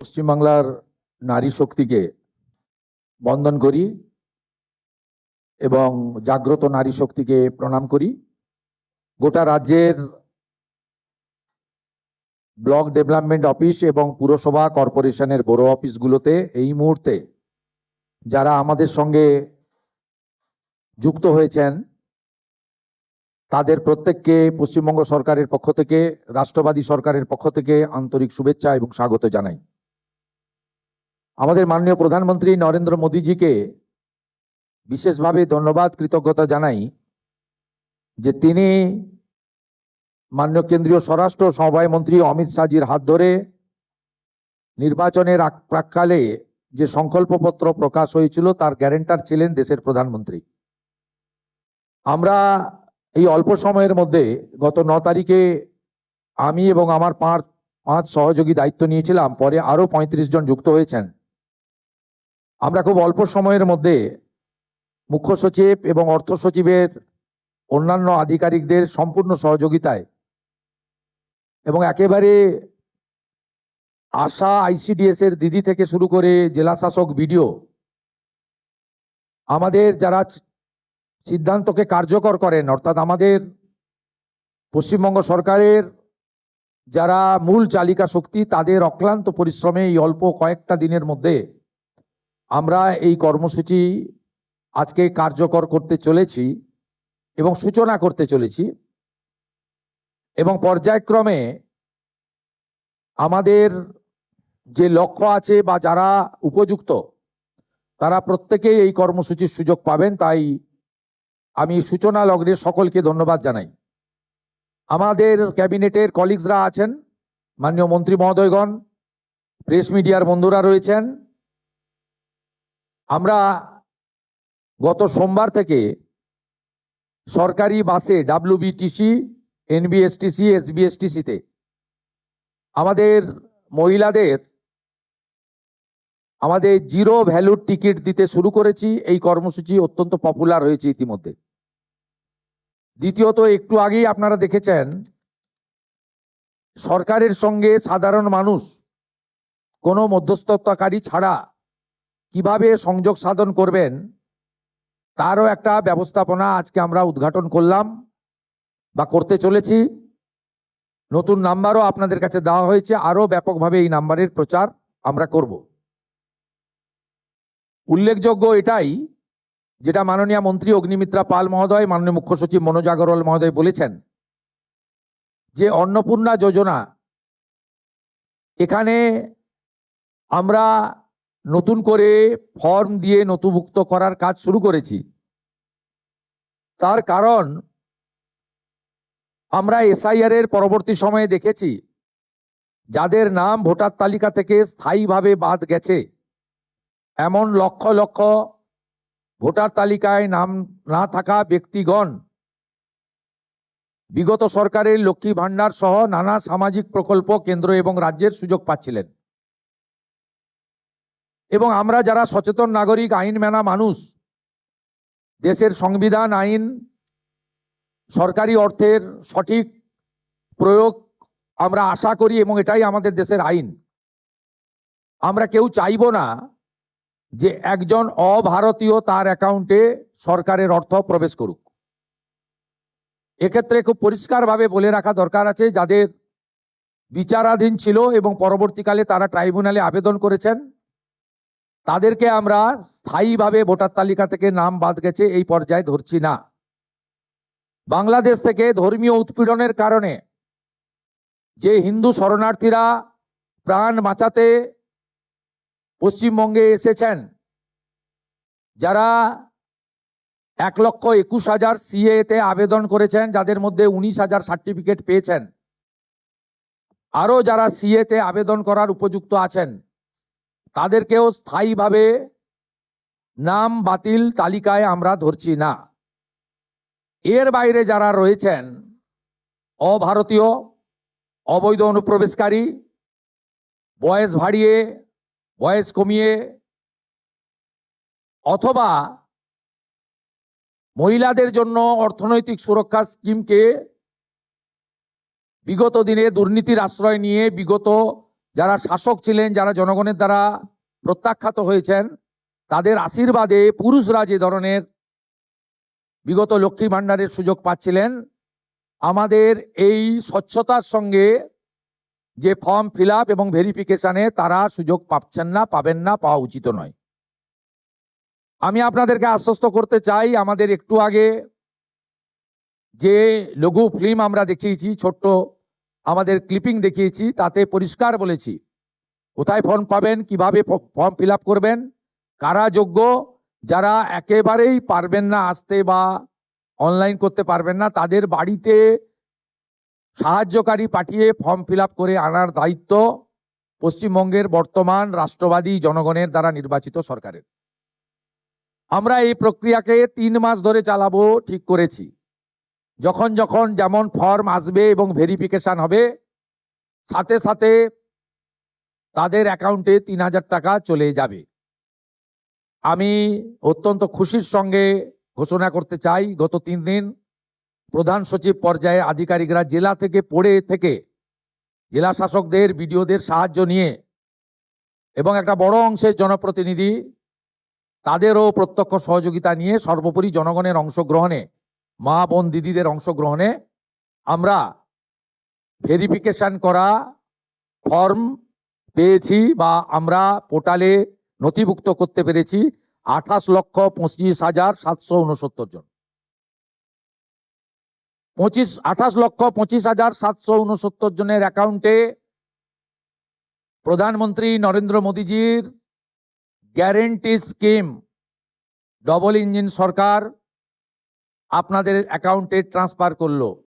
পশ্চিমবাংলার নারী শক্তিকে বন্দন করি এবং জাগ্রত নারী শক্তিকে প্রণাম করি। গোটা রাজ্যের ব্লক ডেভেলপমেন্ট অফিস এবং পুরসভা কর্পোরেশনের বড় অফিসগুলোতে এই মুহূর্তে যারা আমাদের সঙ্গে যুক্ত হয়েছেন তাদের প্রত্যেককে পশ্চিমবঙ্গ সরকারের পক্ষ থেকে, রাষ্ট্রবাদী সরকারের পক্ষ থেকে আন্তরিক শুভেচ্ছা এবং স্বাগত জানাই। আমাদের মাননীয় প্রধানমন্ত্রী নরেন্দ্র মোদীজিকে বিশেষভাবে ধন্যবাদ, কৃতজ্ঞতা জানাই যে তিনি মাননীয় কেন্দ্রীয় স্বরাষ্ট্র সমবায় মন্ত্রী অমিত শাহজির হাত ধরে নির্বাচনের প্রাক্কালে যে সংকল্পপত্র প্রকাশ হয়েছিল তার গ্যারান্টার ছিলেন দেশের প্রধানমন্ত্রী। আমরা এই অল্প সময়ের মধ্যে গত 9 তারিখে আমি এবং আমার পাঁচ সহযোগী দায়িত্ব নিয়েছিলাম, পরে আরো 35 জন যুক্ত হয়েছেন। আমরা খুব অল্প সময়ের মধ্যে মুখ্য সচিব এবং অর্থ সচিবের অন্যান্য আধিকারিকদের সম্পূর্ণ সহযোগিতায় এবং একেবারে আশা আইসিডিএস এর দিদি থেকে শুরু করে জেলা শাসক বিডিও আমাদের যারা সিদ্ধান্তকে কার্যকর করেন, অর্থাৎ আমাদের পশ্চিমবঙ্গ সরকারের যারা মূল চালিকা শক্তি, তাদের অক্লান্ত পরিশ্রমে এই অল্প কয়েকটা দিনের মধ্যে আমরা এই কর্মসূচি আজকে কার্যকর করতে চলেছি এবং সূচনা করতে চলেছি। এবং পর্যায়ক্রমে আমাদের যে লক্ষ্য আছে বা যারা উপযুক্ত তারা প্রত্যেকেই এই কর্মসূচির সুযোগ পাবেন। তাই আমি সূচনা লগ্নে সকলকে ধন্যবাদ জানাই। আমাদের ক্যাবিনেটের কলিগসরা আছেন, মাননীয় মন্ত্রী মহোদয়গণ, প্রেস মিডিয়ার বন্ধুরা রয়েছেন। আমরা গত সোমবার থেকে সরকারি বাসে WBTC, NBSTC, SBSTC-তে আমাদের মহিলাদের আমাদের জিরো ভ্যালুর টিকিট দিতে শুরু করেছি। এই কর্মসূচি অত্যন্ত পপুলার হয়েছে ইতিমধ্যে। দ্বিতীয়ত, একটু আগেই আপনারা দেখেছেন সরকারের সঙ্গে সাধারণ মানুষ কোনো মধ্যস্থতাকারী ছাড়া কিভাবে সংযোগ সাধন করবেন তারও একটা ব্যবস্থাপনা আজকে আমরা উদ্ঘাটন করলাম বা করতে চলেছি। নতুন নাম্বারও আপনাদের কাছে দেওয়া হয়েছে, আরো ব্যাপকভাবে এই নাম্বারের প্রচার আমরা করব। উল্লেখযোগ্য এটাই যেটা মাননীয় মন্ত্রী অগ্নিমিত্রা পাল মহোদয়, মাননীয় মুখ্য সচিব মনোজ আগরওয়াল মহোদয় বলেছেন যে অন্নপূর্ণা যোজনা, এখানে আমরা নতুন করে ফর্ম দিয়ে নথিভুক্ত করার কাজ শুরু করেছি। তার কারণ আমরা SIR এর পরবর্তী সময়ে দেখেছি যাদের নাম ভোটার তালিকা থেকে স্থায়ীভাবে বাদ গেছে, এমন লক্ষ লক্ষ ভোটার তালিকায় নাম না থাকা ব্যক্তিগণ বিগত সরকারের লক্ষ্মী ভান্ডার সহ নানা সামাজিক প্রকল্প কেন্দ্র এবং রাজ্যের সুযোগ পাচ্ছিলেন। এবং আমরা যারা সচেতন নাগরিক, আইন মানা মানুষ, দেশের সংবিধান, আইন, সরকারি অর্থের সঠিক প্রয়োগ আমরা আশা করি এবং এটাই আমাদের দেশের আইন। আমরা কেউ চাইব না যে একজন অভারতীয় তার অ্যাকাউন্টে সরকারের অর্থ প্রবেশ করুক। এক্ষেত্রে খুব পরিষ্কারভাবে বলে রাখা দরকার আছে, যাদের বিচারাধীন ছিল এবং পরবর্তীকালে তারা ট্রাইব্যুনালে আবেদন করেছেন, তাদেরকে আমরা স্থায়ীভাবে ভোটার তালিকা থেকে নাম বাদ গেছে এই পর্যায়ে ধরছি না। বাংলাদেশ থেকে ধর্মীয় উৎপীড়নের কারণে যে হিন্দু শরণার্থীরা প্রাণ বাঁচাতে পশ্চিমবঙ্গে এসেছেন, যারা 1,21,000 CA-তে আবেদন করেছেন, যাদের মধ্যে 19,000 সার্টিফিকেট পেয়েছেন, আরো যারা CA-তে আবেদন করার উপযুক্ত আছেন, তাদেরকেও স্থায়ীভাবে নাম বাতিল তালিকায় আমরা ধরছি না। এর বাইরে যারা রয়েছেন অভারতীয়, অবৈধ অনুপ্রবেশকারী, বয়স বাড়িয়ে বয়স কমিয়ে অথবা মহিলাদের জন্য অর্থনৈতিক সুরক্ষা স্কিমকে বিগত দিনে দুর্নীতির আশ্রয় নিয়ে বিগত যারা শাসক ছিলেন, যারা জনগণের দ্বারা প্রত্যাখ্যাত হয়েছেন, তাদের আশীর্বাদে পুরুষরা যে ধরনের বিগত লক্ষ্মী ভাণ্ডারের সুযোগ পাচ্ছিলেন, আমাদের এই স্বচ্ছতার সঙ্গে যে ফর্ম ফিল আপ এবং ভেরিফিকেশনে তারা সুযোগ পাচ্ছেন না, পাবেন না, পাওয়া উচিত নয়। আমি আপনাদেরকে আশ্বস্ত করতে চাই, আমাদের একটু আগে যে লঘু ফিল্ম আমরা দেখিয়েছি, ছোট্ট আমাদের ক্লিপিং দেখিয়েছি, তাতে পরিষ্কার বলেছি কোথায় ফর্ম পাবেন, কিভাবে ফর্ম ফিল আপ করবেন, কারা যোগ্য, যারা একেবারেই পারবেন না আসতে বা অনলাইন করতে পারবেন না, তাদের বাড়িতে সাহায্যকারী পাঠিয়ে ফর্ম ফিল আপ করে আনার দায়িত্ব পশ্চিমবঙ্গের বর্তমান রাষ্ট্রবাদী জনগণের দ্বারা নির্বাচিত সরকারের। আমরা এই প্রক্রিয়াকে 3 মাস ধরে চালাবো ঠিক করেছি। যখন যখন যেমন ফর্ম আসবে এবং ভেরিফিকেশন হবে, সাথে সাথে তাদের অ্যাকাউন্টে 3000 টাকা চলে যাবে। আমি অত্যন্ত খুশির সঙ্গে ঘোষণা করতে চাই, গত 3 দিন প্রধান সচিব পর্যায়ে আধিকারিকরা জেলা থেকে জেলা শাসকদের, বিডিওদের সাহায্য নিয়ে এবং একটা বড় অংশের জনপ্রতিনিধি তাদেরও প্রত্যক্ষ সহযোগিতা নিয়ে, সর্বোপরি জনগণের অংশগ্রহণে, মা বোন দিদিদের অংশগ্রহণে আমরা ভেরিফিকেশন করা ফর্ম পেয়েছি বা আমরা পোর্টালে নথিভুক্ত করতে পেরেছি 28,25,769 জন। 28,25,769 জনের অ্যাকাউন্টে প্রধানমন্ত্রী নরেন্দ্র মোদীজির গ্যারেন্টি স্কিম, ডবল ইঞ্জিন সরকার আপনাদের অ্যাকাউন্টে ট্রান্সফার করলো।